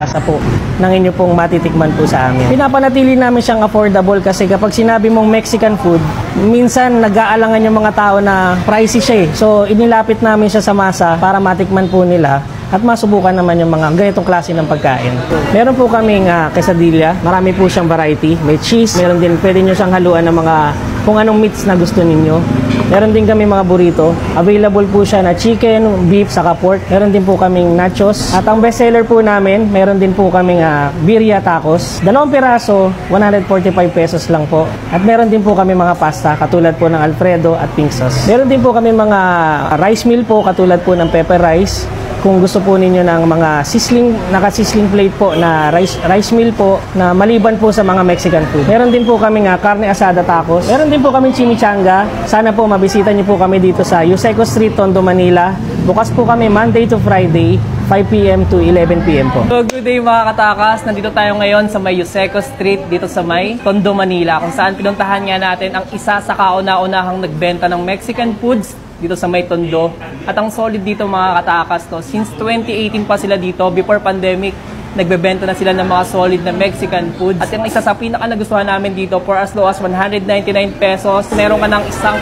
lasa po ng inyo pong matitikman po sa amin. Pinapanatili namin siyang affordable kasi kapag sinabi mong Mexican food, minsan nag-aalangan yung mga tao na pricey siya eh. So inilapit namin siya sa masa para matikman po nila at masubukan naman yung mga ganitong klase ng pagkain. Meron po kaming quesadilla, marami po siyang variety. May cheese, meron din, pwede nyo siyang haluan ng mga kung anong meats na gusto ninyo. Meron din kami mga burrito. Available po siya na chicken, beef, saka pork. Meron din po kaming nachos. At ang bestseller po namin, meron din po kaming birria tacos. 2 piraso, 145 pesos lang po. At meron din po kami mga pasta, katulad po ng Alfredo at pink sauce. Meron din po kami mga rice meal po, katulad po ng pepper rice. Kung gusto po ninyo ng mga naka-sizzling plate po na rice meal po na maliban po sa mga Mexican food. Meron din po kami carne asada tacos. Meron din po kami chimichanga. Sana po mabisita niyo po kami dito sa Yuseco Street, Tondo, Manila. Bukas po kami Monday to Friday, 5 p.m. to 11 p.m. po. So good day mga katakas. Nandito tayo ngayon sa may Yuseco Street dito sa may Tondo, Manila. Kung saan pinuntahan nga natin ang isa sa kauna-unahang nagbenta ng Mexican foods dito sa may Tondo. At ang solid dito mga katakas to, since 2018 pa sila dito, before pandemic, nagbebenta na sila ng mga solid na Mexican food. At yung isa sa pinaka nagustuhan namin dito, for as low as 199 pesos, meron ka ng isang